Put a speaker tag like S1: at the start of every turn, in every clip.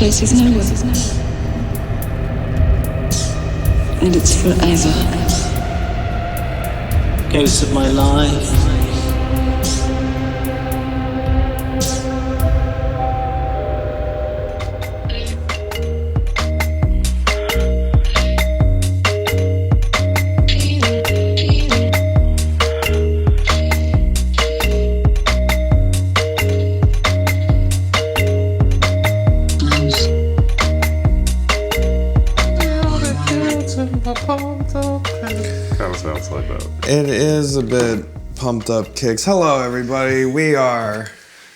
S1: place is nowhere. And it's forever.
S2: Ghosts of my life.
S3: It is a bit pumped up kicks. Hello, everybody. We are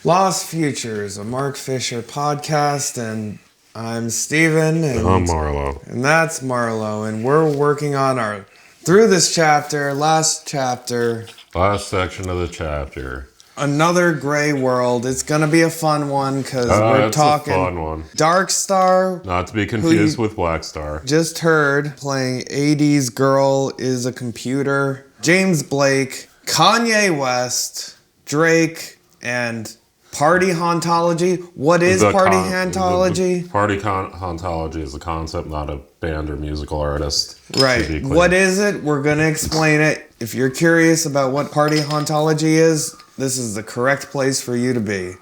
S3: Lost Futures, a Mark Fisher podcast, and I'm Steven. And
S4: I'm Marlow.
S3: And that's Marlow, and we're working on our, through this chapter, last
S4: section of the chapter.
S3: Another Gray World. It's going to be a fun one because we're talking
S4: a fun one.
S3: Darkstar.
S4: Not to be confused with Blackstar.
S3: Just heard playing 80s Girl is a Computer. James Blake, Kanye West, Drake, and Party Hauntology. What is Party Hauntology?
S4: Hauntology is a concept, not a band or musical artist.
S3: Right. What is it? We're going to explain it. If you're curious about what Party Hauntology is, this is the correct place for you to be.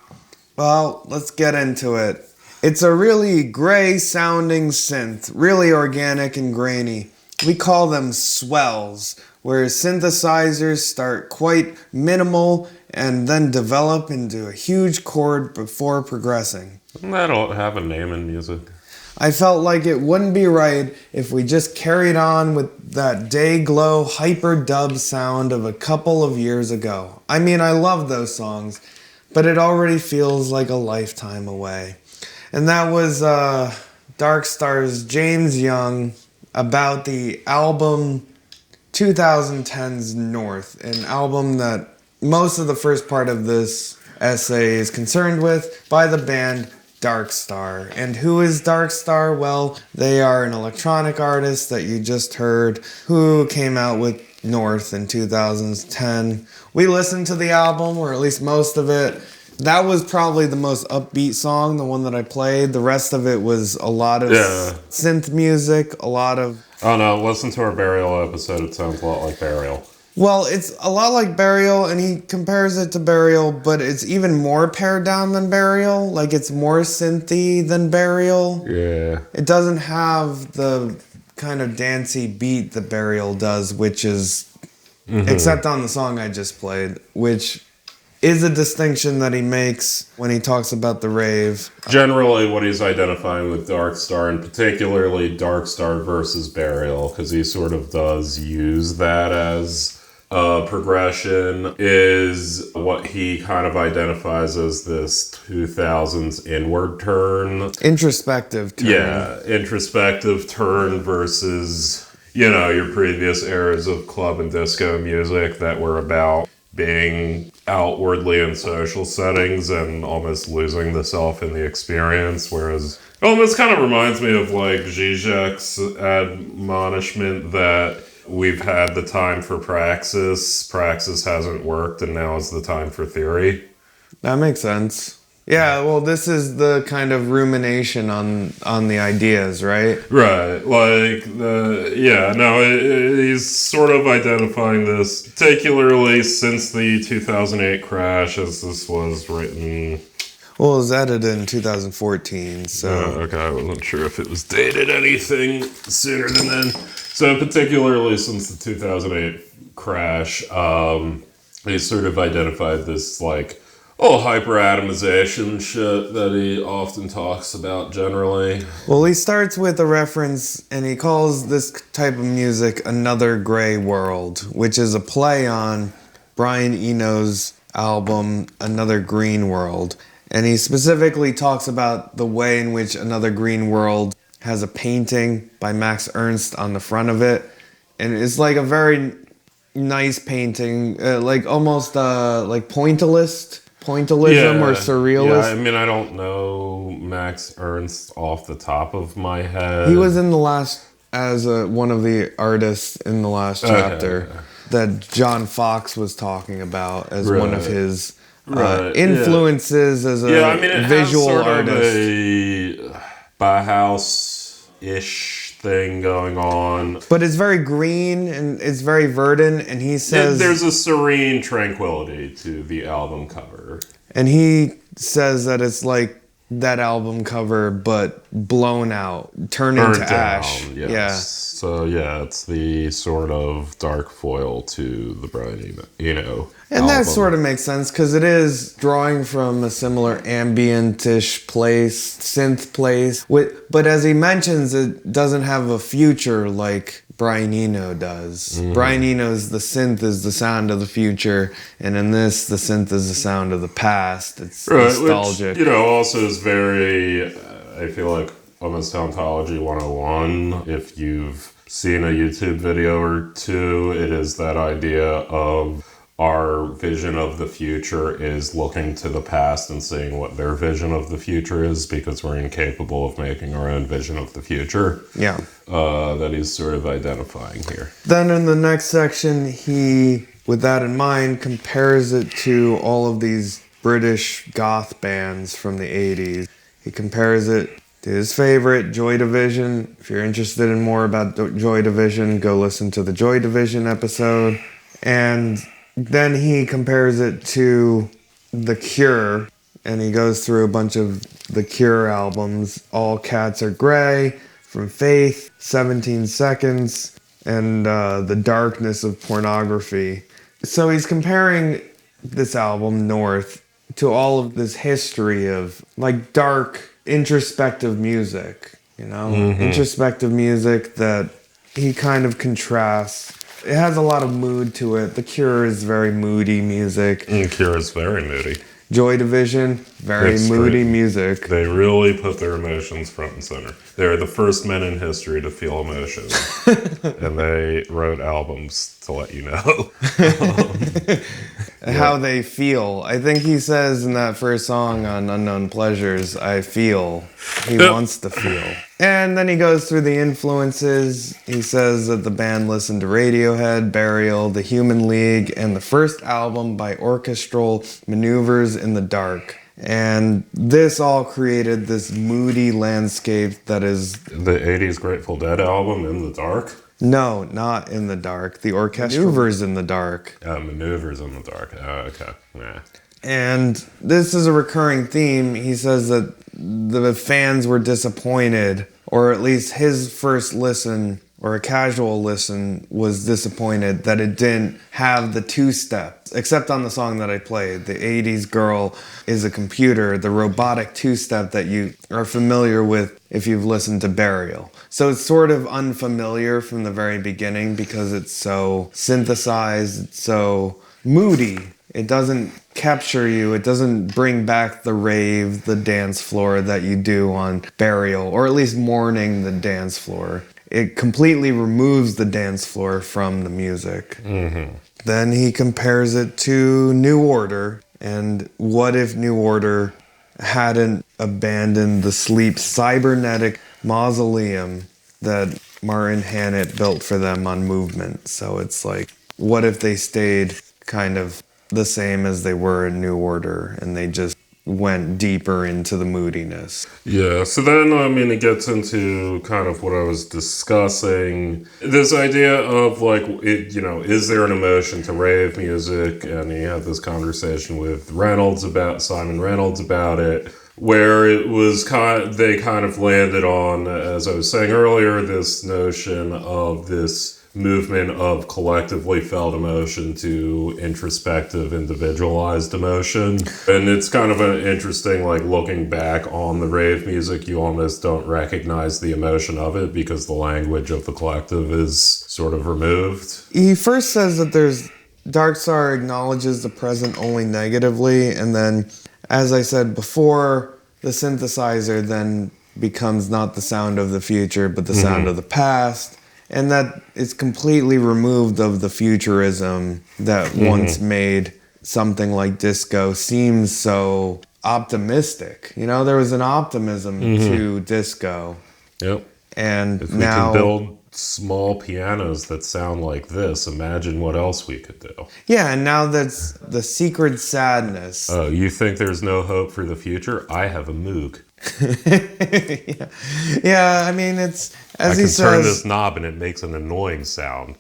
S3: Well, let's get into it. It's a really gray sounding synth, really organic and grainy. We call them swells, where synthesizers start quite minimal and then develop into a huge chord before progressing.
S4: Doesn't that have a name in music?
S3: I felt like it wouldn't be right if we just carried on with that day glow hyper dub sound of a couple of years ago. I mean, I love those songs, but it already feels like a lifetime away. And that was Darkstar's James Young about the album 2010's North, an album that most of the first part of this essay is concerned with by the band Darkstar. And who is Darkstar? Well, they are an electronic artist that you just heard who came out with North in 2010. We listened to the album, or at least most of it. That was probably the most upbeat song, the one that I played. The rest of it was a lot of synth music, a lot of...
S4: Oh no, listen to our Burial episode. It sounds a lot like Burial.
S3: Well, it's a lot like Burial, and he compares it to Burial, but it's even more pared down than Burial. Like, it's more synthy than Burial.
S4: Yeah.
S3: It doesn't have the kind of dancey beat that Burial does, which is... Except on the song I just played, which is a distinction that he makes when he talks about the rave.
S4: Generally, what he's identifying with Darkstar, and particularly Darkstar versus Burial, because he sort of does use that as progression, is what he kind of identifies as this 2000s inward turn.
S3: Introspective turn.
S4: Yeah, introspective turn versus, you know, your previous eras of club and disco music that were about being outwardly in social settings and almost losing the self in the experience, whereas this kind of reminds me of like Zizek's admonishment that we've had the time for praxis hasn't worked, and now is the time for theory.
S3: That makes sense. Yeah, well, this is the kind of rumination on the ideas, right?
S4: Right, like, he's sort of identifying this, particularly since the 2008 crash, as this was written...
S3: Well, it was edited in 2014, so...
S4: okay, I wasn't sure if it was dated anything sooner than then. So, particularly since the 2008 crash, he sort of identified this, like, hyperatomization shit that he often talks about generally.
S3: Well, he starts with a reference, and he calls this type of music Another Gray World, which is a play on Brian Eno's album Another Green World. And he specifically talks about the way in which Another Green World has a painting by Max Ernst on the front of it. And it's like a very nice painting, like almost like pointillism or surrealist.
S4: Yeah, I mean, I don't know Max Ernst off the top of my head.
S3: He was in the last, as one of the artists in the last chapter that John Fox was talking about as one of his influences as a visual artist.
S4: Bauhaus-ish thing going on.
S3: But it's very green and it's very verdant, and he says...
S4: There's a serene tranquility to the album cover.
S3: And he says that it's like that album cover, but blown out, turned into ash.
S4: Yes.
S3: Yeah.
S4: So yeah, it's the sort of dark foil to the Brian Eno
S3: And
S4: album.
S3: that sort of makes sense, because it is drawing from a similar ambient-ish place, synth place. But as he mentions, it doesn't have a future like Brian Eno does. Brian Eno's the synth is the sound of the future, and in this, the synth is the sound of the past. It's nostalgic.
S4: Which, also is very, I feel like, almost Hauntology 101. If you've seen a YouTube video or two, it is that idea of our vision of the future is looking to the past and seeing what their vision of the future is, because we're incapable of making our own vision of the future.
S3: Yeah.
S4: That he's sort of identifying here.
S3: Then in the next section, he, with that in mind, compares it to all of these British goth bands from the 80s. He compares it to his favorite, Joy Division. If you're interested in more about Joy Division, go listen to the Joy Division episode. And then he compares it to The Cure, and he goes through a bunch of The Cure albums. All Cats Are Grey, From Faith, 17 Seconds, and The Darkness of Pornography. So he's comparing this album, North, to all of this history of like dark, introspective music, introspective music that he kind of contrasts. It has a lot of mood to it. The Cure is very moody music.
S4: The Cure is very moody.
S3: Joy Division, very moody music.
S4: They really put their emotions front and center. They're the first men in history to feel emotions. And they wrote albums to let you know.
S3: How they feel. I think he says in that first song on Unknown Pleasures, I feel. He wants to feel. And then he goes through the influences. He says that the band listened to Radiohead, Burial, The Human League, and the first album by Orchestral Maneuvers in the Dark. And this all created this moody landscape that is...
S4: The 80s Grateful Dead album, In the Dark?
S3: No, not In the Dark. The Orchestral Maneuvers in the Dark.
S4: Maneuvers in the Dark. Okay. Yeah.
S3: And this is a recurring theme. He says that the fans were disappointed, or at least his first listen, or a casual listen, was disappointed that it didn't have the two-step, except on the song that I played. The 80s Girl is a Computer, the robotic two-step that you are familiar with if you've listened to Burial. So it's sort of unfamiliar from the very beginning because it's so synthesized, it's so moody. It doesn't capture you. It doesn't bring back the rave, the dance floor that you do on Burial, or at least Mourning, the dance floor. It completely removes the dance floor from the music. Mm-hmm. Then he compares it to New Order, and what if New Order hadn't abandoned the sleep cybernetic mausoleum that Martin Hannett built for them on Movement? So it's like, what if they stayed kind of the same as they were in New Order, and they just went deeper into the moodiness?
S4: Yeah, so then, it gets into kind of what I was discussing. This idea of, is there an emotion to rave music? And he had this conversation with Simon Reynolds about it, where it was they kind of landed on, as I was saying earlier, this notion of this movement of collectively felt emotion to introspective, individualized emotion. And it's kind of an interesting, looking back on the rave music, you almost don't recognize the emotion of it because the language of the collective is sort of removed.
S3: He first says that Darkstar acknowledges the present only negatively, and then, as I said before, the synthesizer then becomes not the sound of the future, but the sound of the past. And that it's completely removed of the futurism that once made something like disco seem so optimistic. There was an optimism to disco.
S4: Yep.
S3: And
S4: if we
S3: now
S4: can build small pianos that sound like this, imagine what else we could do.
S3: Yeah, and now that's the secret sadness.
S4: Oh, you think there's no hope for the future? I have a Moog.
S3: Yeah, I mean, it's, as
S4: I
S3: he
S4: can turn
S3: says,
S4: this knob and it makes an annoying sound.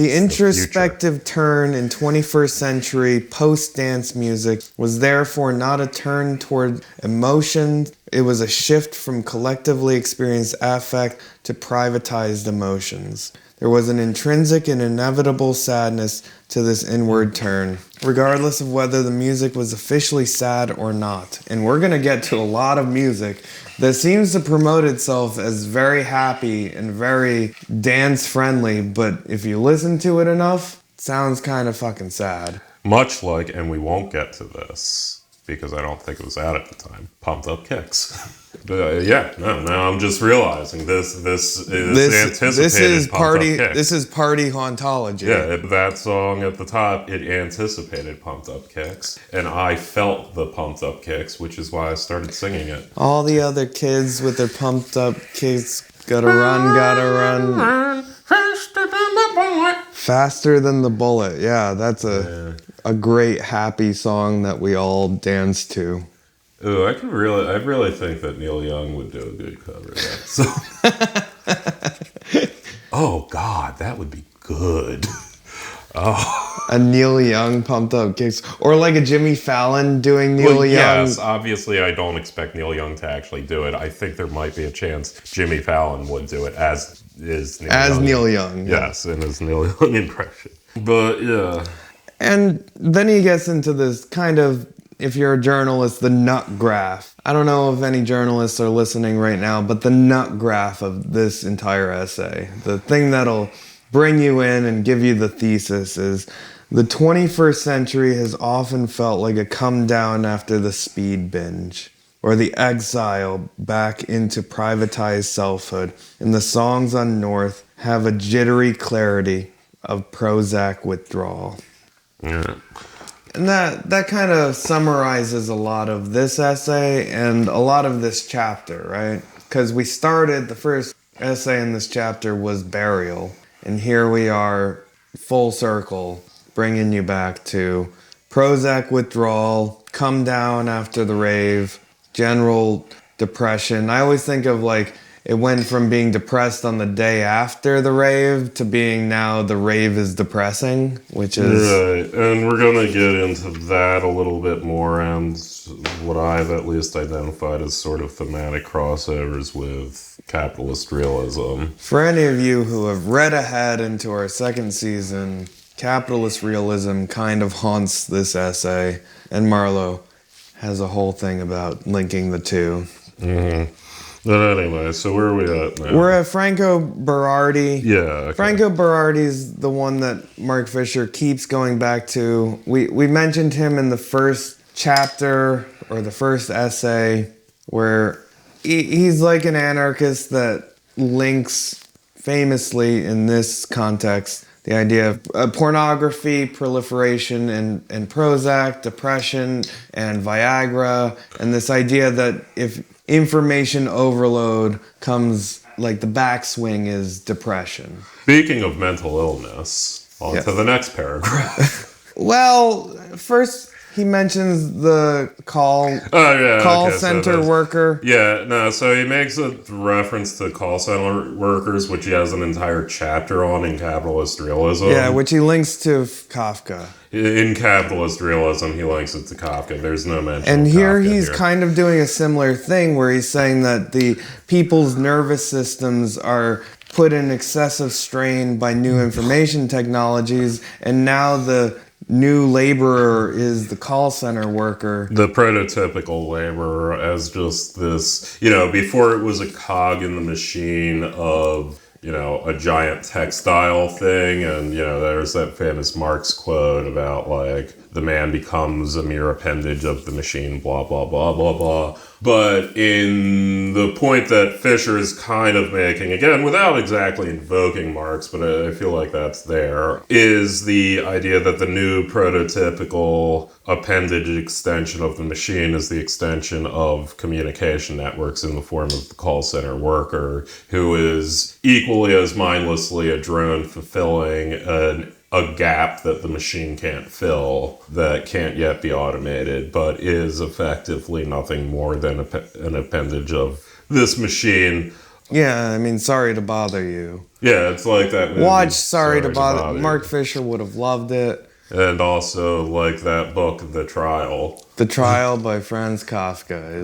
S3: the introspective turn in 21st century post-dance music was therefore not a turn toward emotion. It was a shift from collectively experienced affect to privatized emotions. There was an intrinsic and inevitable sadness to this inward turn, regardless of whether the music was officially sad or not. And we're going to get to a lot of music that seems to promote itself as very happy and very dance-friendly, but if you listen to it enough, it sounds kind of fucking sad.
S4: Much like, and we won't get to this, because I don't think it was out at the time, Pumped Up Kicks. But I'm just realizing this anticipated
S3: This is
S4: Pumped
S3: party.
S4: Up Kicks.
S3: This is party hauntology.
S4: Yeah, that song at the top, it anticipated Pumped Up Kicks, and I felt the Pumped Up Kicks, which is why I started singing it.
S3: All the other kids with their pumped up kicks, gotta run. Faster than the bullet. Yeah, that's a great happy song that we all dance to.
S4: Ooh, I really think that Neil Young would do a good cover of that song. Oh God, that would be good. Oh,
S3: A Neil Young pumped up kicks, or like a Jimmy Fallon doing Neil Young.
S4: Yes, obviously I don't expect Neil Young to actually do it. I think there might be a chance Jimmy Fallon would do it as is Neil Young.
S3: Neil Young.
S4: Yes, in his Neil Young impression. But yeah.
S3: And then he gets into this kind of, if you're a journalist, the nut graph. I don't know if any journalists are listening right now, but the nut graph of this entire essay, the thing that'll bring you in and give you the thesis, is the 21st century has often felt like a come down after the speed binge, or the exile back into privatized selfhood, and the songs on North have a jittery clarity of Prozac withdrawal.
S4: Yeah.
S3: And that kind of summarizes a lot of this essay and a lot of this chapter, right? Because we started, the first essay in this chapter was Burial, and here we are, full circle, bringing you back to Prozac withdrawal, come down after the rave, general depression. I always think of like, it went from being depressed on the day after the rave to being now the rave is depressing, which is...
S4: Right, and we're going to get into that a little bit more, and what I've at least identified as sort of thematic crossovers with capitalist realism.
S3: For any of you who have read ahead into our second season, capitalist realism kind of haunts this essay, and Marlow has a whole thing about linking the two.
S4: Mm-hmm. But anyway, so where are we at now?
S3: We're at Franco Berardi.
S4: Yeah. Okay.
S3: Franco Berardi's the one that Mark Fisher keeps going back to. We mentioned him in the first chapter, or the first essay, where he's like an anarchist that links, famously in this context, the idea of pornography, proliferation, and Prozac, depression, and Viagra, and this idea that if information overload comes, like the backswing is depression.
S4: Speaking of mental illness, on to the next paragraph.
S3: Well, first he mentions the call center worker.
S4: Yeah, no, so he makes a reference to call center workers, which he has an entire chapter on in Capitalist Realism.
S3: Yeah, which he links to Kafka.
S4: In Capitalist Realism, he links it to Kafka. There's no mention
S3: And
S4: of
S3: here
S4: Kafka
S3: he's kind of doing a similar thing where he's saying that the people's nervous systems are put in excessive strain by new information technologies, and now the new laborer is the call center worker.
S4: The prototypical laborer as just this, before it was a cog in the machine of, a giant textile thing. And, there's that famous Marx quote about, like, the man becomes a mere appendage of the machine, blah, blah, blah, blah, blah. But in the point that Fisher is kind of making, again, without exactly invoking Marx, but I feel like that's there, is the idea that the new prototypical appendage extension of the machine is the extension of communication networks in the form of the call center worker, who is equally as mindlessly a drone fulfilling an a gap that the machine can't fill, that can't yet be automated, but is effectively nothing more than an appendage of this machine.
S3: Yeah, I mean, Sorry to Bother You.
S4: Yeah, it's like that movie.
S3: Watch Sorry to Bother
S4: You.
S3: Mark Fisher would have loved it.
S4: And also, like that book, The Trial.
S3: The Trial by Franz Kafka.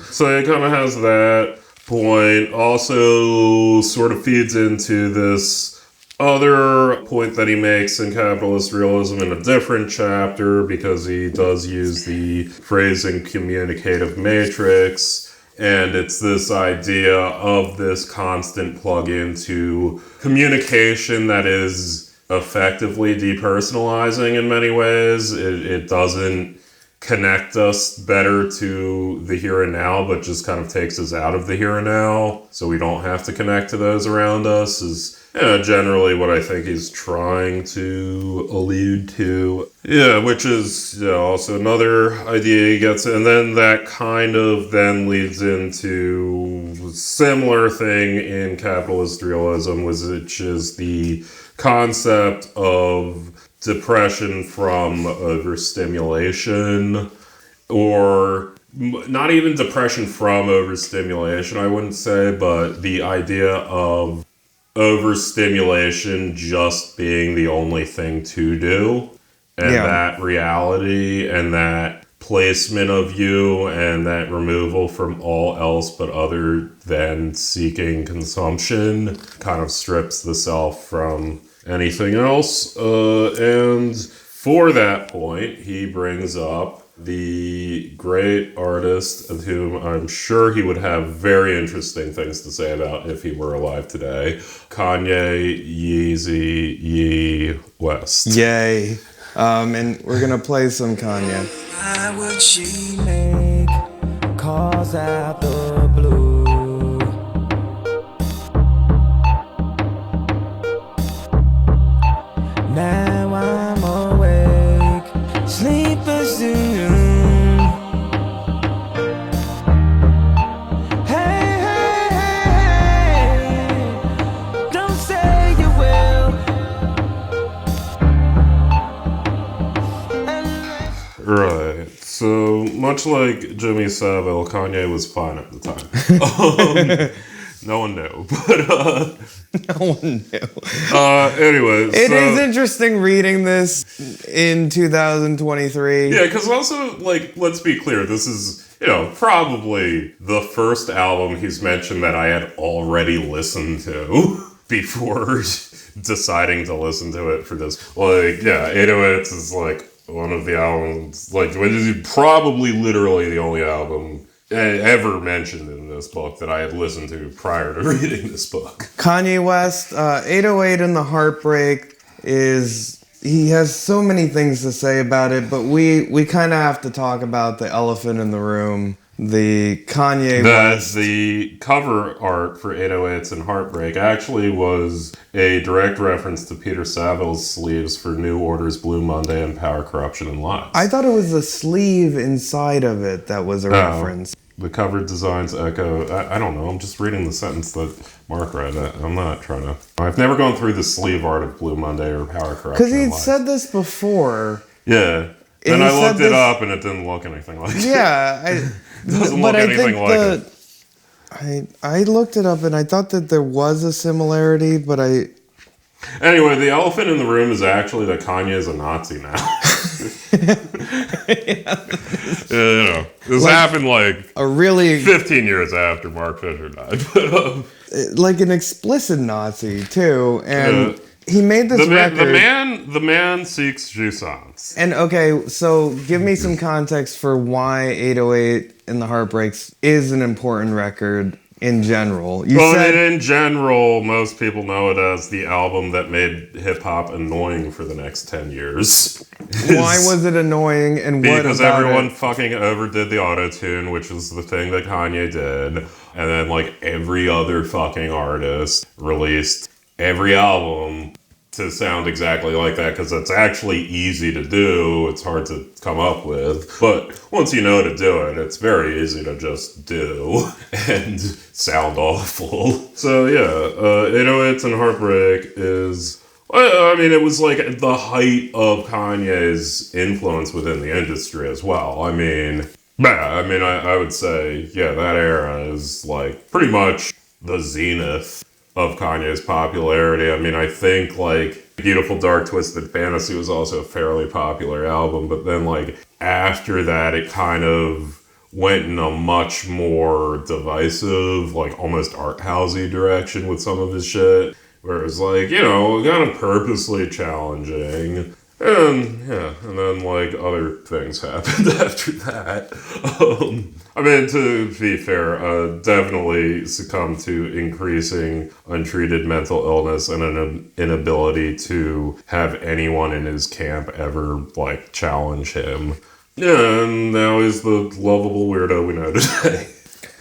S4: So it kind of has that point. Also sort of feeds into this other point that he makes in Capitalist Realism in a different chapter, because he does use the phrasing communicative matrix. And it's this idea of this constant plug-in to communication that is effectively depersonalizing in many ways. It doesn't connect us better to the here and now, but just kind of takes us out of the here and now, so we don't have to connect to those around us, is generally what I think he's trying to allude to. Yeah, which is also another idea he gets, and then that kind of then leads into a similar thing in Capitalist Realism, which is the concept of depression from overstimulation, or not even depression from overstimulation, I wouldn't say, but the idea of overstimulation just being the only thing to do, and that reality and that placement of you and that removal from all else but other than seeking consumption kind of strips the self from anything else. And for that point, he brings up the great artist of whom I'm sure he would have very interesting things to say about if he were alive today, Kanye Yeezy West.
S3: Yay. And we're gonna play some Kanye.
S5: Why would she make calls out the blue? Now I'm awake, sleeping soon. Hey, hey, hey, don't say you will.
S4: Right. So, much like Jimmy Savile, Kanye was fine at the time. No one knew, but
S3: No one knew.
S4: anyways.
S3: It is interesting reading this in 2023.
S4: Yeah, because also, like, let's be clear, this is, probably the first album he's mentioned that I had already listened to before deciding to listen to it for this. Like, yeah, 808s is, like, one of the albums, like, it is probably literally the only album ever mentioned in this book that I had listened to prior to reading this book.
S3: Kanye West, 808 and the Heartbreak he has so many things to say about it, but we kind of have to talk about the elephant in the room. The Kanye West.
S4: The cover art for 808s and Heartbreak actually was a direct reference to Peter Savile's sleeves for New Order's Blue Monday and Power, Corruption, and Lies.
S3: I thought it was the sleeve inside of it that was a reference.
S4: The cover designs echo... I don't know, I'm just reading the sentence that Mark read. I'm not trying to... I've never gone through the sleeve art of Blue Monday or Power, Corruption,
S3: Because
S4: and
S3: he'd
S4: Lies.
S3: said this before.
S4: Yeah. Then I looked it up and it didn't look anything like it.
S3: Yeah.
S4: It doesn't look anything like it.
S3: I looked it up and I thought that there was a similarity, but
S4: Anyway, the elephant in the room is actually that Kanye is a Nazi now. This happened like
S3: a really
S4: 15 years after Mark Fisher died. But,
S3: like an explicit Nazi too, and he made this record.
S4: The man seeks jouissance.
S3: And okay, so give me some context for why 808 and the Heartbreaks is an important record in general.
S4: In general, most people know it as the album that made hip-hop annoying for the next 10 years.
S3: Why was it annoying, and what
S4: Because
S3: about
S4: everyone
S3: it?
S4: fucking overdid the auto-tune, which was the thing that Kanye did. And then, like, every other fucking artist released every album to sound exactly like that, because it's actually easy to do. It's hard to come up with. But once you know to do it, it's very easy to just do and sound awful. So yeah, 808s and Heartbreak is I mean, it was like the height of Kanye's influence within the industry as well. I mean, I would say, yeah, that era is like pretty much the zenith of Kanye's popularity. I mean, I think like Beautiful Dark Twisted Fantasy was also a fairly popular album, but then like after that, it kind of went in a much more divisive, like almost art housey direction with some of his shit. Where it was like, you know, kind of purposely challenging. And then like other things happened after that. I mean, to be fair, definitely succumbed to increasing untreated mental illness and an inability to have anyone in his camp ever like challenge him. Yeah, and now he's the lovable weirdo we know today.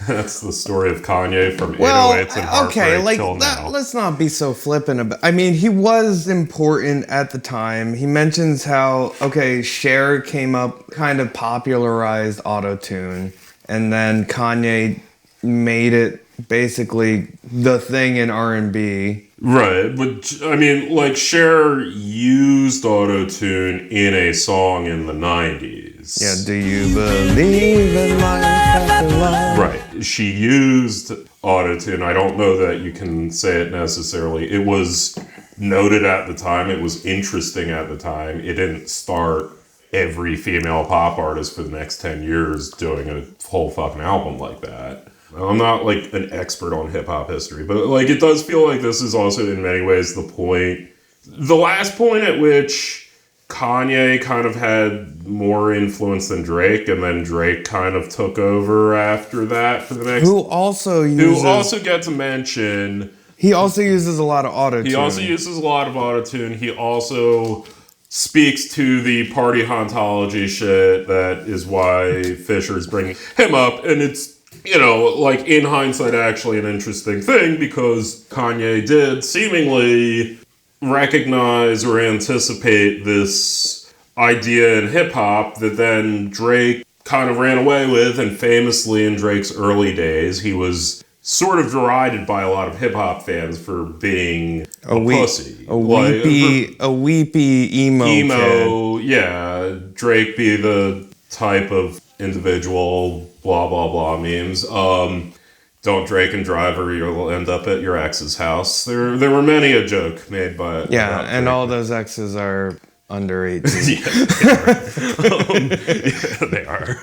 S4: That's the story of Kanye from 808s and Heartbreak till now.
S3: Let's not be so flippant about. I mean, he was important at the time. He mentions how Cher came up, kind of popularized auto-tune, and then Kanye made it basically the thing in R&B.
S4: Right, but I mean, like Cher used auto-tune in a song in the 90s.
S3: Yeah, do you believe in life after life?
S4: Right, she used auto-tune. I don't know that you can say it necessarily. It was noted at the time. It was interesting at the time. It didn't start every female pop artist for the next 10 years doing a whole fucking album like that. I'm not like an expert on hip-hop history, but like it does feel like this is also in many ways the last point at which Kanye kind of had more influence than Drake, and then Drake kind of took over after that for the next...
S3: Who also
S4: gets a mention.
S3: He also uses a lot of auto-tune.
S4: He also speaks to the party hauntology shit. That is why Fisher's bringing him up, and it's, you know, like in hindsight actually an interesting thing, because Kanye did seemingly recognize or anticipate this idea in hip-hop that then Drake kind of ran away with, and famously in Drake's early days, he was sort of derided by a lot of hip-hop fans for being a pussy.
S3: A weepy emo kid.
S4: Yeah, Drake be the type of individual blah blah blah memes. Don't Drake and drive or you'll end up at your ex's house. There were many a joke made by...
S3: Yeah, and all those exes are under 18.
S4: They are.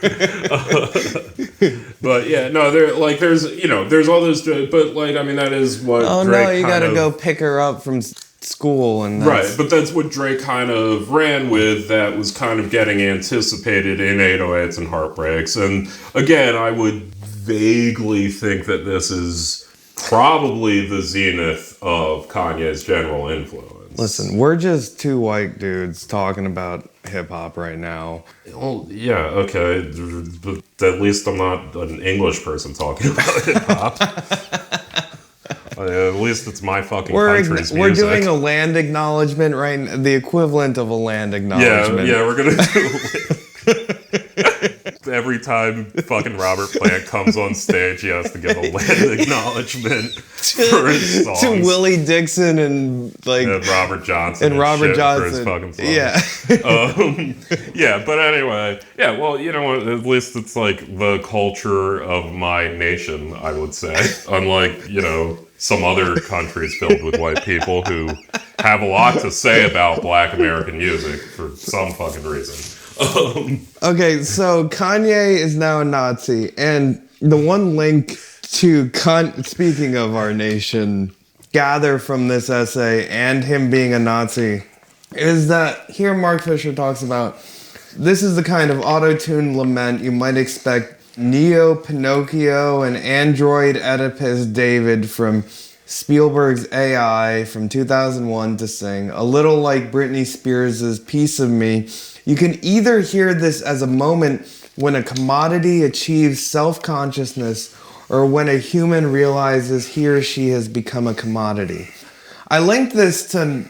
S4: But yeah, no, there's all those jokes, but like, I mean, that is what Drake
S3: no, you gotta go pick her up from school. And
S4: right, but that's what Drake kind of ran with, that was kind of getting anticipated in 808s and Heartbreaks. And again, I would vaguely think that this is probably the zenith of Kanye's general influence.
S3: Listen, we're just two white dudes talking about hip-hop right now.
S4: Well, yeah, okay, but at least I'm not an English person talking about hip-hop. At least it's my fucking country's music.
S3: We're doing a land acknowledgement, right? The equivalent of a land acknowledgement.
S4: Yeah, we're gonna do every time fucking Robert Plant comes on stage, he has to give a land acknowledgement for his songs.
S3: To Willie Dixon and
S4: Robert Johnson
S3: for his
S4: fucking songs.
S3: Yeah.
S4: Yeah, but anyway, yeah, well, you know what, at least it's like the culture of my nation, I would say. Unlike, you know, some other countries filled with white people who have a lot to say about Black American music for some fucking reason.
S3: Okay, so Kanye is now a Nazi, and the one link to speaking of our nation, gather from this essay and him being a Nazi, is that here Mark Fisher talks about this is the kind of auto-tune lament you might expect Neo Pinocchio and Android Oedipus David from Spielberg's AI from 2001 to sing, a little like Britney Spears' Piece of Me. You can either hear this as a moment when a commodity achieves self-consciousness or when a human realizes he or she has become a commodity. I linked this to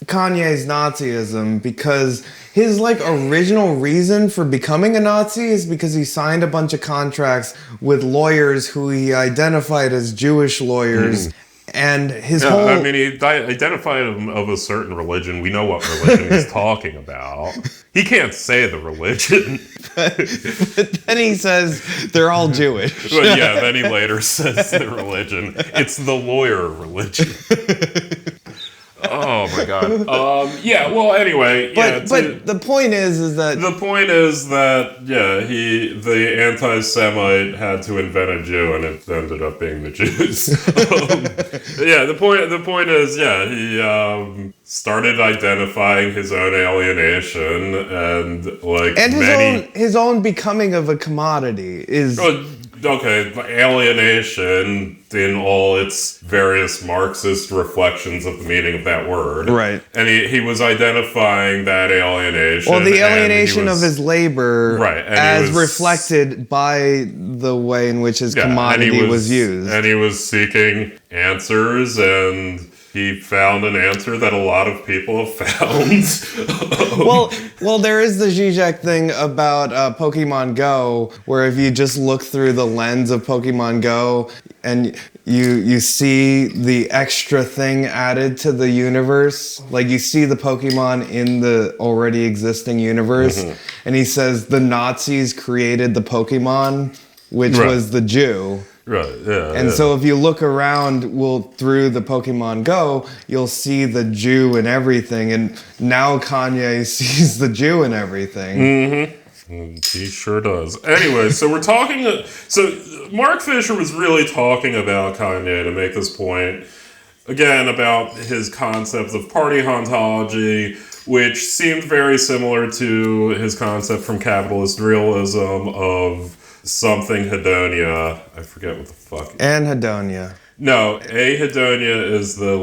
S3: Kanye's Nazism because his original reason for becoming a Nazi is because he signed a bunch of contracts with lawyers who he identified as Jewish lawyers. And his
S4: Yeah,
S3: whole...
S4: I mean, he identified him of a certain religion. We know what religion he's talking about. He can't say the religion.
S3: but then he says they're all Jewish.
S4: But yeah, then he later says the religion. It's the lawyer religion. Oh my god. Yeah. Well. Anyway.
S3: But the point is that
S4: the anti-Semite had to invent a Jew, and it ended up being the Jews. Yeah. The point is he started identifying his own alienation and
S3: his own becoming of a commodity is.
S4: Okay, alienation in all its various Marxist reflections of the meaning of that word.
S3: Right.
S4: And he was identifying that alienation.
S3: Well, the alienation of his labor as
S4: was
S3: reflected by the way in which his commodity was used.
S4: And he was seeking answers, and he found an answer that a lot of people have found.
S3: well, there is the Zizek thing about Pokemon Go, where if you just look through the lens of Pokemon Go and you see the extra thing added to the universe, like you see the Pokemon in the already existing universe, and he says the Nazis created the Pokemon, which was the Jew.
S4: Right, yeah.
S3: And so if you look around through the Pokemon Go, you'll see the Jew and everything. And now Kanye sees the Jew and everything.
S4: Mm-hmm. He sure does. Anyway, so we're talking... So Mark Fisher was really talking about Kanye to make this point. Again, about his concepts of party hauntology, which seemed very similar to his concept from capitalist realism of... something hedonia. I forget what the fuck.
S3: Anhedonia.
S4: No, ahedonia is the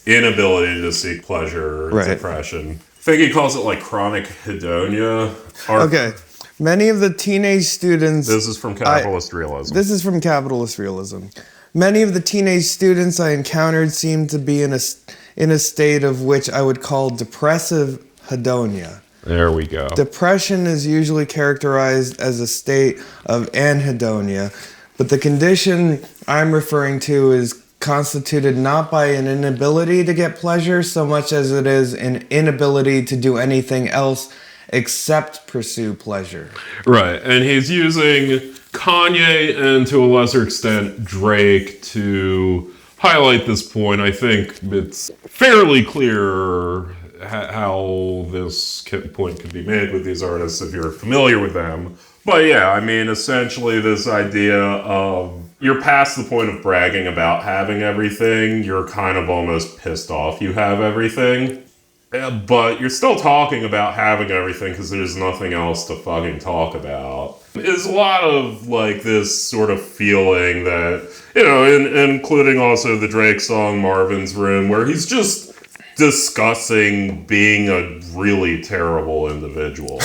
S4: inability to seek pleasure. It's depression. I think he calls it chronic hedonia.
S3: Okay. Many of the teenage students...
S4: This is from capitalist realism.
S3: This is from capitalist realism. Many of the teenage students I encountered seemed to be in a state of which I would call depressive hedonia.
S4: There we go.
S3: Depression is usually characterized as a state of anhedonia, but the condition I'm referring to is constituted not by an inability to get pleasure so much as it is an inability to do anything else except pursue pleasure.
S4: Right, and he's using Kanye and to a lesser extent Drake to highlight this point. I think it's fairly clear how this point could be made with these artists if you're familiar with them. But yeah, I mean, essentially this idea of you're past the point of bragging about having everything, you're kind of almost pissed off you have everything, but you're still talking about having everything because there's nothing else to fucking talk about. There's a lot of this sort of feeling that, including also the Drake song Marvin's Room, where he's just discussing being a really terrible individual.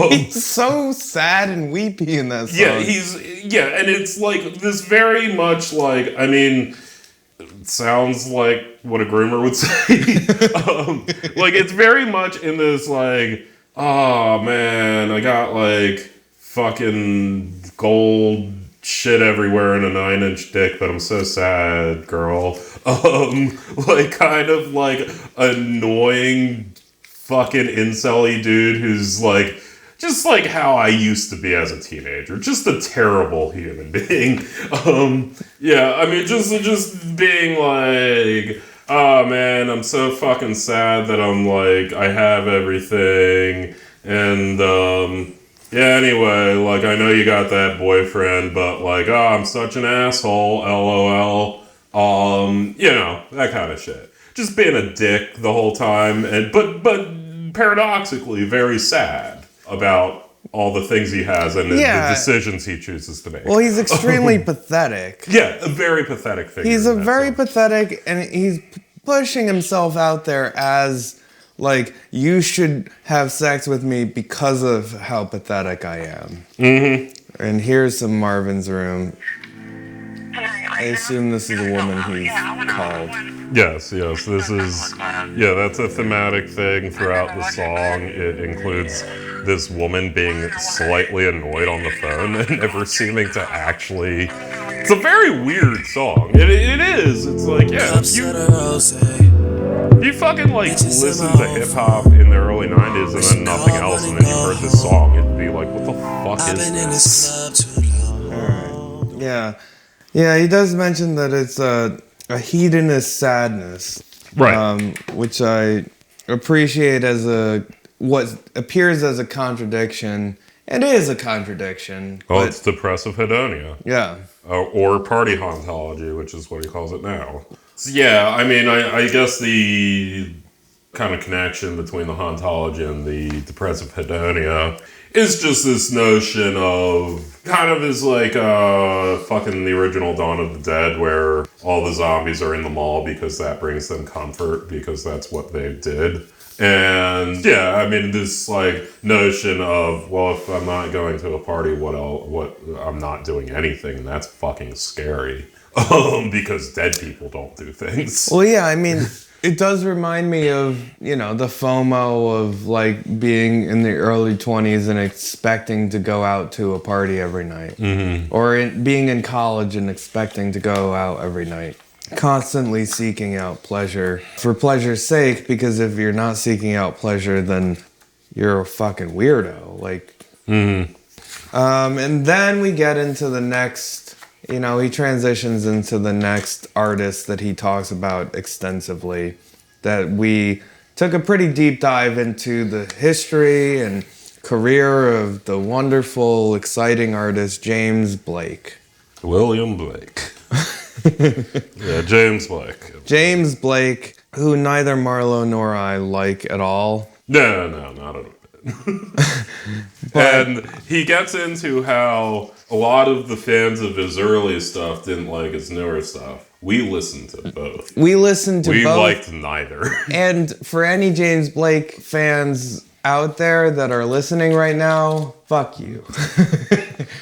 S3: He's so sad and weepy in that song.
S4: And it's this very much it sounds like what a groomer would say. It's very much in this oh man, I got fucking gold shit everywhere and a 9-inch dick, but I'm so sad, girl. Kind of annoying fucking incel-y dude who's just how I used to be as a teenager. Just a terrible human being. Just being oh man, I'm so fucking sad that I'm I have everything, and anyway, I know you got that boyfriend, but I'm such an asshole, LOL. That kind of shit. Just being a dick the whole time, and but paradoxically very sad about all the things he has and the decisions he chooses to make.
S3: Well, he's extremely pathetic.
S4: Yeah, a very pathetic figure.
S3: He's a very pathetic, and he's pushing himself out there as you should have sex with me because of how pathetic I am. Mm-hmm. And here's some Marvin's Room. I assume this is a woman he's called.
S4: Yes, this is... Yeah, that's a thematic thing throughout the song. It includes this woman being slightly annoyed on the phone and never seeming to actually It's a very weird song. It is. It's like, yeah, if you fucking like listen to hip hop in the early 90s and then nothing else, and then you heard this song, it'd be like, what the fuck is this?
S3: Alright. Yeah. Yeah, he does mention that it's a hedonist sadness.
S4: Right.
S3: Which I appreciate as what appears as a contradiction. And it is a contradiction.
S4: Oh,
S3: but,
S4: it's depressive hedonia.
S3: Yeah.
S4: Or party hauntology, which is what he calls it now. So, yeah, I mean, I guess the kind of connection between the hauntology and the depressive hedonia is just this notion of kind of is like fucking the original Dawn of the Dead, where all the zombies are in the mall because that brings them comfort because that's what they did. And yeah, I mean, this like notion of, well, if I'm not going to a party, what I'm not doing anything, and that's fucking scary. Because dead people don't do things.
S3: Well, yeah, I mean, it does remind me of, the FOMO of like being in the early 20s and expecting to go out to a party every night. Mm-hmm. Or being in college and expecting to go out every night. Constantly seeking out pleasure for pleasure's sake, because if you're not seeking out pleasure, then you're a fucking weirdo. Like, and then we get into the next, he transitions into the next artist that he talks about extensively, that we took a pretty deep dive into the history and career of the wonderful, exciting artist James Blake.
S4: William Blake. Yeah, James Blake.
S3: James Blake, who neither Marlow nor I like at all.
S4: No, not at all. And he gets into how a lot of the fans of his early stuff didn't like his newer stuff. We listened to both.
S3: We listened to both.
S4: We liked neither.
S3: And for any James Blake fans out there that are listening right now, fuck you.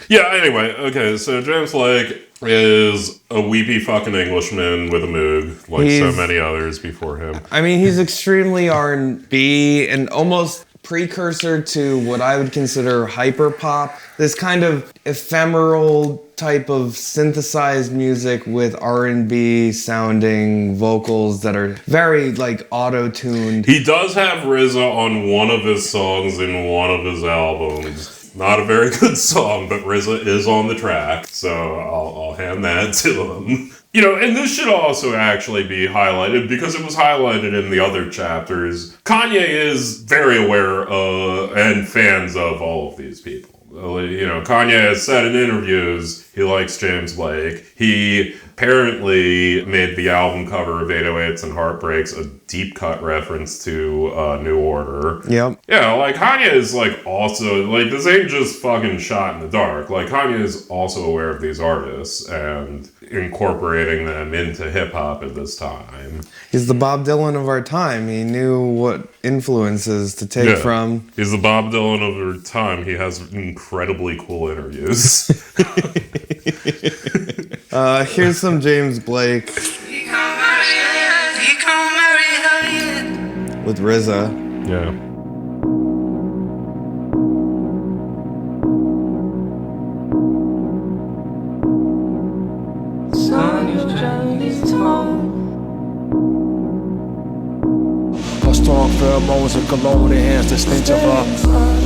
S4: Yeah, anyway, okay, so James Blake is a weepy fucking Englishman with a moog, like so many others before him.
S3: I mean, he's extremely R&B and almost precursor to what I would consider hyperpop. This kind of ephemeral type of synthesized music with R&B sounding vocals that are very like auto-tuned.
S4: He does have RZA on one of his songs in one of his albums. Not a very good song, but RZA is on the track, so I'll hand that to him. And this should also actually be highlighted because it was highlighted in the other chapters. Kanye is very aware and fans of all of these people. Kanye has said in interviews he likes James Blake. He apparently made the album cover of 808s and Heartbreaks a deep cut reference to New Order.
S3: Yep.
S4: Yeah, like Kanye is like also, like this ain't just fucking shot in the dark. Like Kanye is also aware of these artists and incorporating them into hip hop at this time.
S3: He's the Bob Dylan of our time. He knew what influences to take from.
S4: He's the Bob Dylan of our time. He has incredibly cool interviews.
S3: Here's some James Blake with RZA.
S4: Yeah.
S6: Strong pheromones and cologne enhance the stench of her.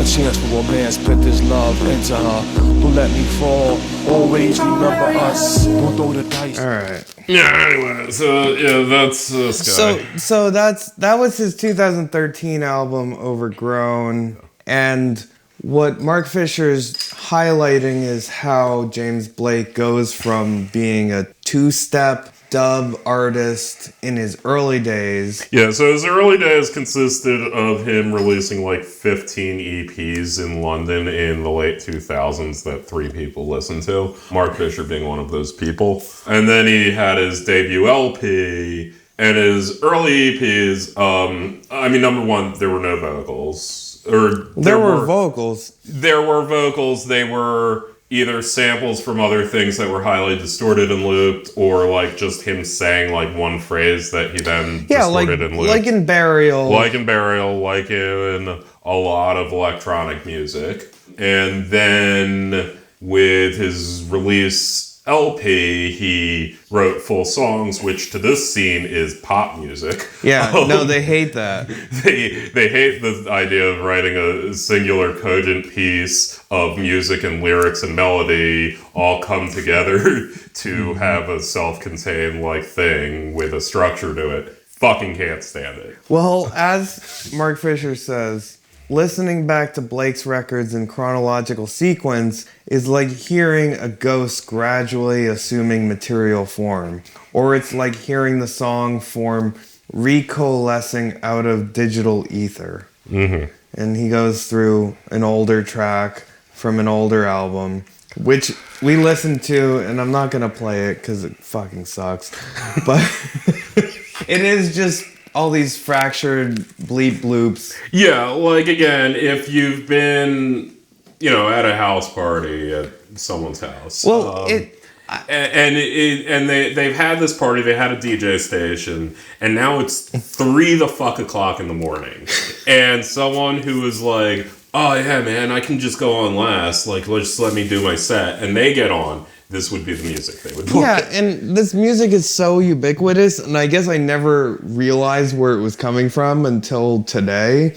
S6: A chance for a man spent his love into her. Don't let me fall. Always remember us. Don't throw the dice.
S3: All right.
S4: Yeah. Anyway, so yeah, that's this guy.
S3: So that was his 2013 album, Overgrown, and what Mark Fisher's highlighting is how James Blake goes from being a two-step dub artist in his early days.
S4: Yeah, so his early days consisted of him releasing like 15 EPs in London in the late 2000s that 3 people listened to, Mark Fisher being one of those people. And then he had his debut LP, and his early EPs, I mean, number one, there were no vocals.
S3: There were vocals.
S4: There were vocals, they were either samples from other things that were highly distorted and looped, or like just him saying like one phrase that he then distorted and looped.
S3: Like in Burial.
S4: Like in a lot of electronic music. And then with his release LP, he wrote full songs, which to this scene is pop music.
S3: Yeah, no, they hate that.
S4: They hate the idea of writing a singular cogent piece of music and lyrics and melody all come together to have a self-contained like thing with a structure to it. Fucking can't stand it.
S3: Well, as Mark Fisher says, listening back to Blake's records in chronological sequence is like hearing a ghost gradually assuming material form. Or it's like hearing the song form recoalescing out of digital ether. Mm-hmm. And he goes through an older track from an older album, which we listened to, and I'm not going to play it because it fucking sucks. But it is just all these fractured bleep bloops.
S4: Yeah, like again, if you've been, at a house party at someone's house.
S3: Well,
S4: they've had this party, they had a DJ station, and now it's 3 o'clock in the morning. And someone who is like, oh yeah, man, I can just go on last, like, just let me do my set, and they get on. This would be the music they would play.
S3: Yeah, and this music is so ubiquitous, and I guess I never realized where it was coming from until today.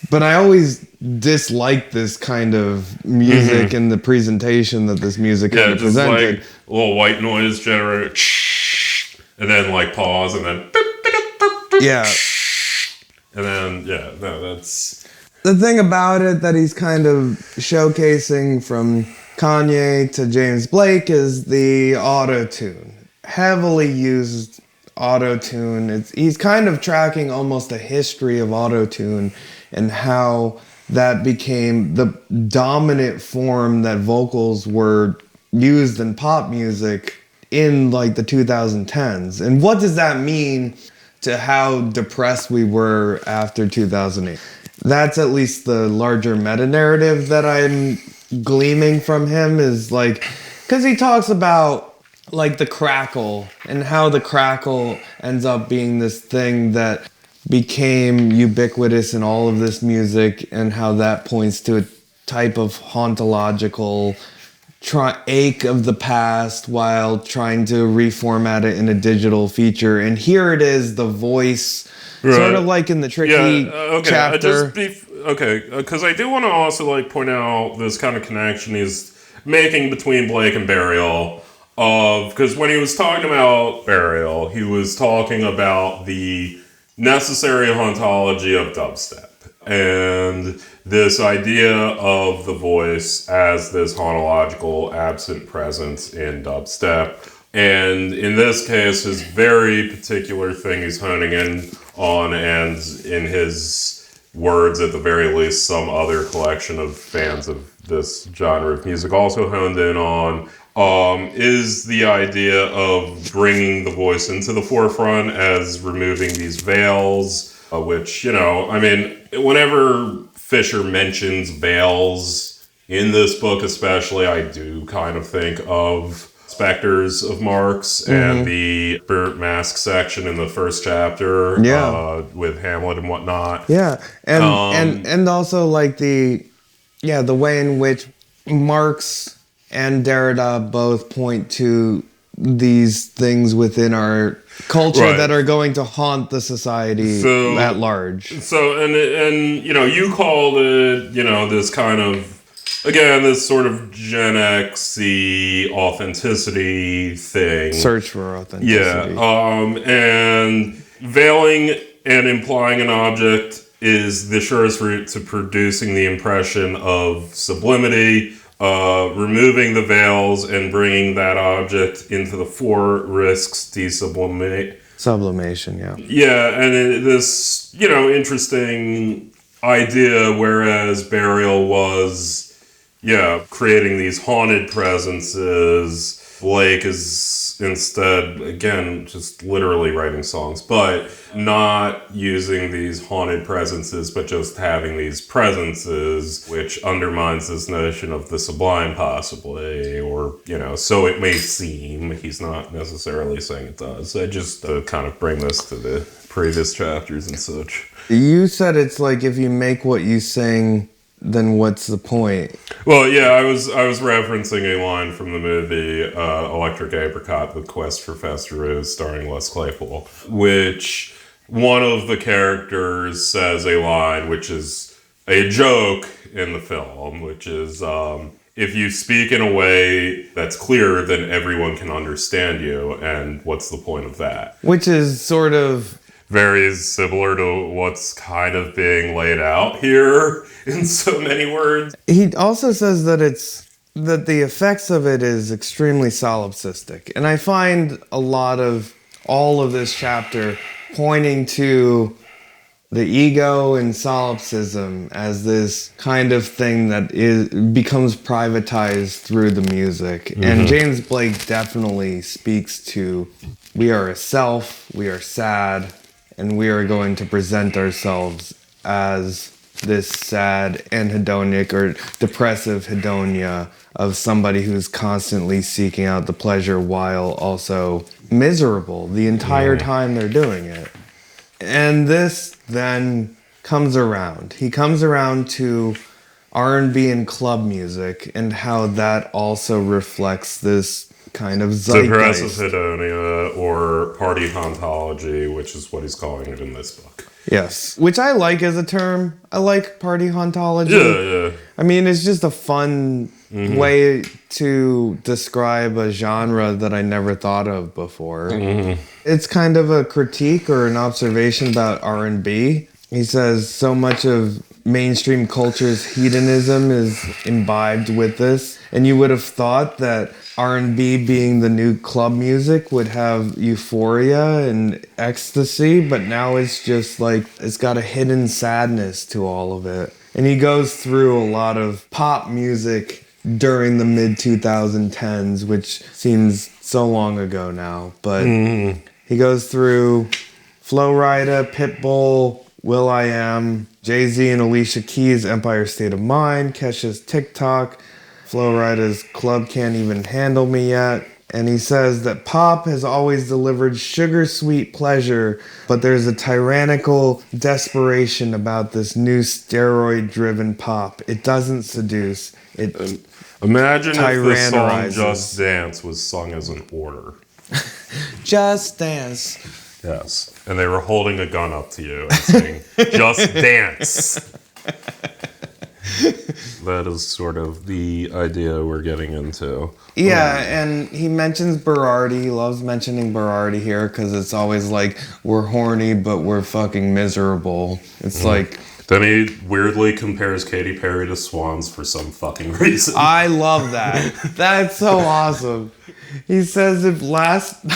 S3: But I always disliked this kind of music and the presentation that this music kind of presented.
S4: Like a little white noise generator, and then like pause, and then
S3: yeah,
S4: and then that's
S3: the thing about it that he's kind of showcasing from Kanye to James Blake is the auto-tune. Heavily used auto-tune. He's kind of tracking almost a history of auto-tune and how that became the dominant form that vocals were used in pop music in like the 2010s. And what does that mean to how depressed we were after 2008? That's at least the larger meta-narrative that I'm gleaming from him is like, because he talks about like the crackle and how the crackle ends up being this thing that became ubiquitous in all of this music and how that points to a type of hauntological ache of the past while trying to reformat it in a digital feature. And here it is, the voice, sort of like in the Tricky chapter.
S4: Because I do want to also like point out this kind of connection he's making between Blake and Burial. Because when he was talking about Burial, he was talking about the necessary hauntology of dubstep. And this idea of the voice as this hauntological absent presence in dubstep. And in this case, his very particular thing he's honing in on, and in his words, at the very least, some other collection of fans of this genre of music also honed in on, is the idea of bringing the voice into the forefront as removing these veils, which, whenever Fisher mentions veils in this book especially, I do kind of think of Spectres of Marx and the burnt mask section in the first chapter with Hamlet and whatnot.
S3: Yeah, and also like the way in which Marx and Derrida both point to these things within our culture that are going to haunt the society at large.
S4: So, and you called it, this kind of, again, this sort of Gen X-y authenticity thing.
S3: Search for authenticity.
S4: Yeah, and veiling and implying an object is the surest route to producing the impression of sublimity. Removing the veils and bringing that object into the fore risks
S3: sublimation, yeah.
S4: Yeah, and this, interesting idea, whereas Burial was, creating these haunted presences, Blake is instead, again, just literally writing songs, but not using these haunted presences, but just having these presences, which undermines this notion of the sublime possibly, or, so it may seem. He's not necessarily saying it does. I just kind of bring this to the previous chapters and such.
S3: You said it's like if you make what you sing then what's the point?
S4: Well, yeah, I was referencing a line from the movie Electric Apricot: The Quest for Faster Rose, starring Les Claypool, which one of the characters says a line which is a joke in the film, which is, if you speak in a way that's clear, then everyone can understand you, and what's the point of that?
S3: Which is sort of
S4: very similar to what's kind of being laid out here in so many words.
S3: He also says that that the effects of it is extremely solipsistic. And I find a lot of all of this chapter pointing to the ego and solipsism as this kind of thing that becomes privatized through the music. Mm-hmm. And James Blake definitely speaks to, we are a self, we are sad, and we are going to present ourselves as this sad and hedonic or depressive hedonia of somebody who's constantly seeking out the pleasure while also miserable the entire time they're doing it. And this then comes around. He comes around to R&B and club music and how that also reflects this kind of zeitgeist.
S4: Depressive hedonia or party hauntology, which is what he's calling it in this book.
S3: Yes, which I like as a term. I like party hauntology.
S4: Yeah.
S3: I mean, it's just a fun way to describe a genre that I never thought of before. It's kind of a critique or an observation about R&B. He says so much of mainstream culture's hedonism is imbibed with this, and you would have thought that R&B being the new club music would have euphoria and ecstasy, but now it's just like it's got a hidden sadness to all of it. And he goes through a lot of pop music during the mid-2010s, which seems so long ago now, but he goes through Flo Rida, Pitbull, will.i.am, Jay-Z and Alicia Keys' Empire State of Mind, Kesha's TikTok, Flo Rida's Club Can't Even Handle Me Yet. And he says that pop has always delivered sugar-sweet pleasure, but there's a tyrannical desperation about this new steroid-driven pop. It doesn't seduce. It
S4: Imagine if the song
S3: tyrannorizes.
S4: Just Dance was sung as an order.
S3: Just Dance.
S4: Yes. And they were holding a gun up to you and saying, just dance. That is sort of the idea we're getting into.
S3: Yeah, and he mentions Berardi. He loves mentioning Berardi here because it's always like, we're horny, but we're fucking miserable. It's like...
S4: Then he weirdly compares Katy Perry to swans for some fucking reason.
S3: I love that. That's so awesome. He says if last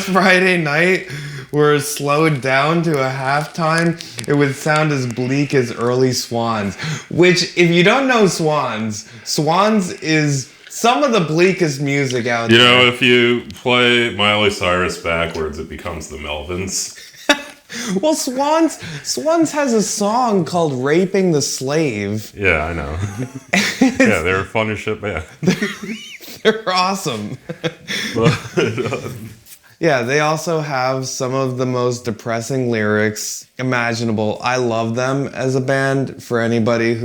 S3: Friday night were slowed down to a halftime, it would sound as bleak as early Swans. Which, if you don't know Swans is some of the bleakest music out there.
S4: You know, if you play Miley Cyrus backwards, it becomes the Melvins.
S3: Well, Swans has a song called Raping the Slave.
S4: Yeah, I know. Yeah, they're fun as shit, man.
S3: They're awesome. Yeah, they also have some of the most depressing lyrics imaginable. I love them as a band. For anybody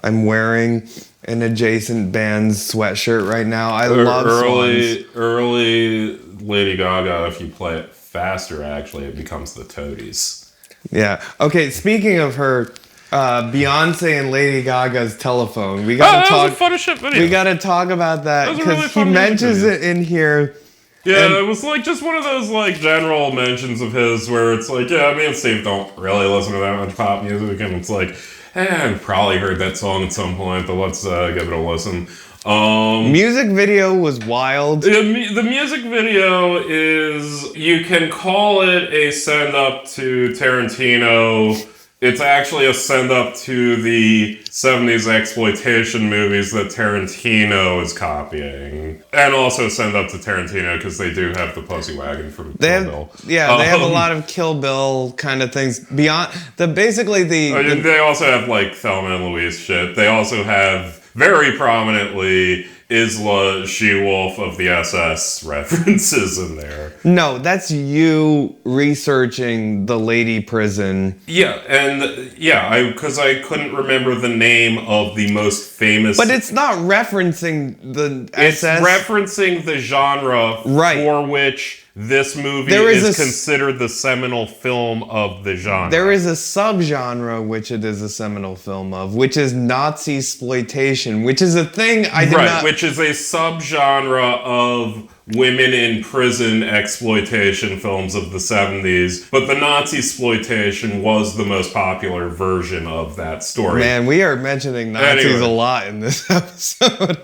S3: I'm wearing an adjacent band's sweatshirt right now. I love Swans.
S4: Early Lady Gaga, if you play it faster, actually, it becomes the Toadies.
S3: Yeah. Okay, speaking of her, Beyonce and Lady Gaga's Telephone. We gotta talk.
S4: That was a fun as shit video.
S3: We gotta talk about that because
S4: really
S3: he mentions it in here.
S4: Yeah, it was like just one of those like general mentions of his where it's like, yeah, me and Steve don't really listen to that much pop music, and it's like, I've probably heard that song at some point, but let's give it a listen.
S3: Music video was wild.
S4: The music video is, you can call it a send up to Tarantino. It's actually a send up to the 70s exploitation movies that Tarantino is copying. And also send up to Tarantino because they do have the Pussy Wagon from Kill Bill.
S3: Yeah, they have a lot of Kill Bill kind of things. Beyond they
S4: also have like Thelma and Louise shit. They also have very prominently Isla She-Wolf of the SS references in there.
S3: No, that's you researching the lady prison.
S4: Yeah, and because I couldn't remember the name of the most famous...
S3: But it's not referencing the SS.
S4: It's referencing the genre for which this movie is considered the seminal film of the genre.
S3: There is a subgenre which it is a seminal film of, which is Nazi exploitation, which is a thing I did not...
S4: which is a subgenre of women in prison exploitation films of the 70s, but the Nazi exploitation was the most popular version of that story.
S3: Man, we are mentioning Nazis a lot in this episode.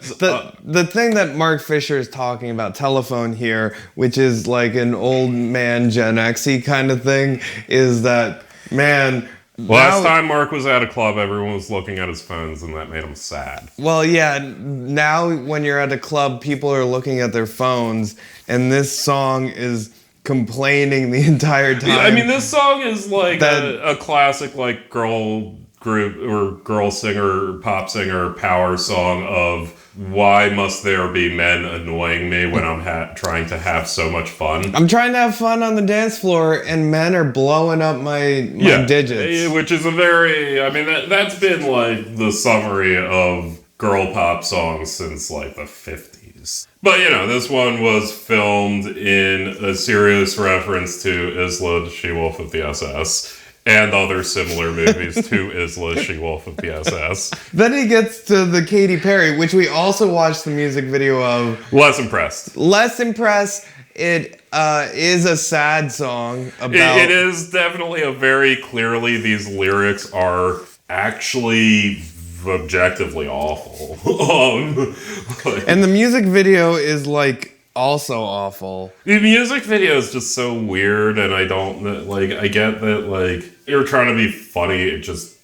S3: The thing that Mark Fisher is talking about, telephone here, which is like an old man Gen X-y kind of thing, is that, man...
S4: Last time Mark was at a club, everyone was looking at his phones, and that made him sad.
S3: Well, yeah, now when you're at a club, people are looking at their phones, and this song is complaining the entire time.
S4: I mean, this song is like a classic, like, girl group or girl singer, pop singer power song of why must there be men annoying me when I'm trying to have so much fun?
S3: I'm trying to have fun on the dance floor, and men are blowing up my digits.
S4: Which is a very, I mean, that's been like the summary of girl pop songs since like the 50s. But, you know, this one was filmed in a serious reference to Isla She-Wolf of the SS. And other similar movies to Isla She-Wolf of the SS.
S3: Then he gets to the Katy Perry, which we also watched the music video of.
S4: Less impressed.
S3: Less impressed. It is a sad song about...
S4: It is definitely a very clearly, these lyrics are actually objectively awful.
S3: And the music video is like... also awful.
S4: The music video is just so weird, and I don't, like, I get that, like, you're trying to be funny, it just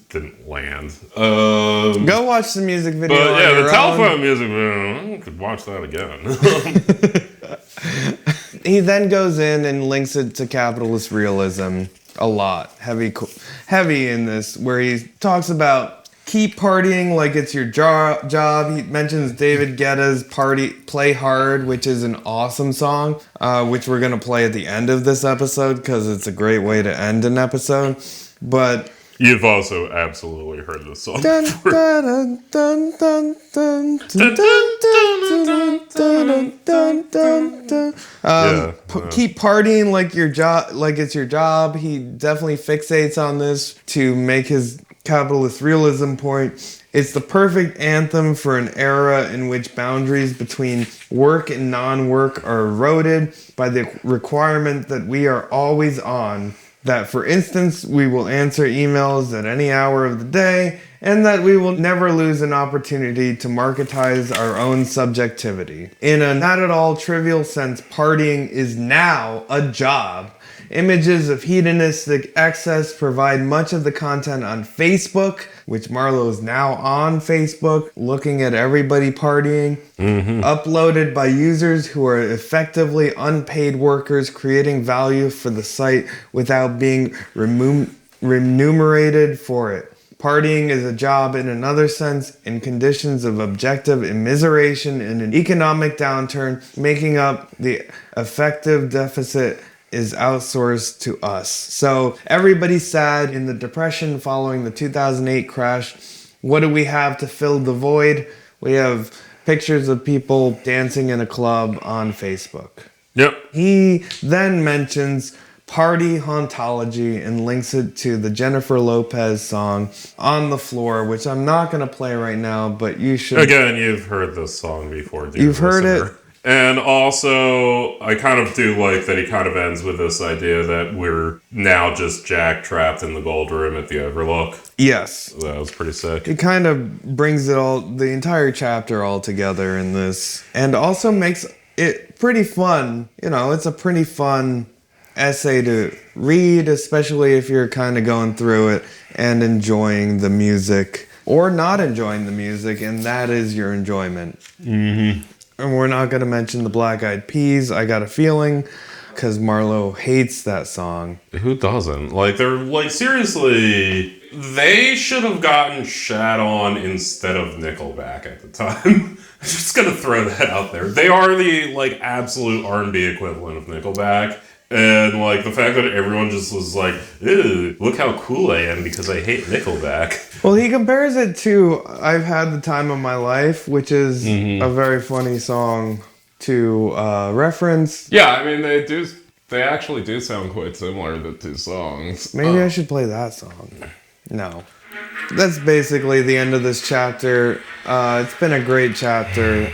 S4: didn't land.
S3: Go watch the music video.
S4: But yeah, the telephone music video, I could watch that again.
S3: He then goes in and links it to capitalist realism a lot. Heavy in this, where he talks about keep partying like it's your job. He mentions David Guetta's Play Hard, which is an awesome song, which we're going to play at the end of this episode because it's a great way to end an episode. But
S4: you've also absolutely heard this song
S3: keep partying like it's your job. He definitely fixates on this to make his capitalist realism point. It's the perfect anthem for an era in which boundaries between work and non-work are eroded by the requirement that we are always on. That, for instance, we will answer emails at any hour of the day, and that we will never lose an opportunity to marketize our own subjectivity. In a not at all trivial sense, partying is now a job. Images of hedonistic excess provide much of the content on Facebook, which Marlow is now on Facebook, looking at everybody partying, uploaded by users who are effectively unpaid workers creating value for the site without being remunerated for it. Partying is a job in another sense, in conditions of objective immiseration in an economic downturn, making up the effective deficit is outsourced to us. So everybody's sad in the depression following the 2008 crash. What do we have to fill the void? We have pictures of people dancing in a club on Facebook.
S4: Yep.
S3: He then mentions Party Hauntology and links it to the Jennifer Lopez song On the Floor, which I'm not going to play right now, but you should.
S4: Again, you've heard this song before, dear
S3: You've heard
S4: listener.
S3: it.
S4: And also, I kind of do like that he kind of ends with this idea that we're now just Jack trapped in the gold room at the Overlook.
S3: Yes.
S4: That was pretty sick.
S3: It kind of brings it all, the entire chapter all together in this, and also makes it pretty fun. You know, it's a pretty fun essay to read, especially if you're kind of going through it and enjoying the music, or not enjoying the music, and that is your enjoyment.
S4: Mm-hmm.
S3: And we're not going to mention the Black Eyed Peas, I got a feeling, because Marlow hates that song.
S4: Who doesn't? Like, they're, like, seriously, they should have gotten shat on instead of Nickelback at the time. I'm just gonna throw that out there. They are the like absolute R&B equivalent of Nickelback. And, like, the fact that everyone just was like, ew, look how cool I am because I hate Nickelback.
S3: Well, he compares it to I've Had the Time of My Life, which is a very funny song to reference.
S4: Yeah, I mean, they actually do sound quite similar, the two songs.
S3: Maybe I should play that song. No. That's basically the end of this chapter. It's been a great chapter.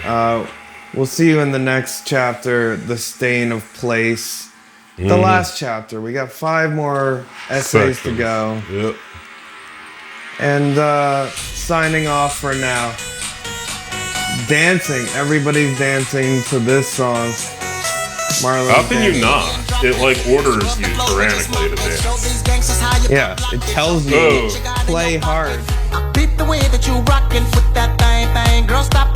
S3: We'll see you in the next chapter, The Stain of Place. The last chapter. We got 5 more essays to go.
S4: Yep.
S3: And signing off for now. Dancing. Everybody's dancing to this song. Marlon.
S4: How can you not? It like orders you tyrannically to dance.
S3: Yeah, it tells you play hard.
S5: I beat the way that you rockin' with that thing, girl. Stop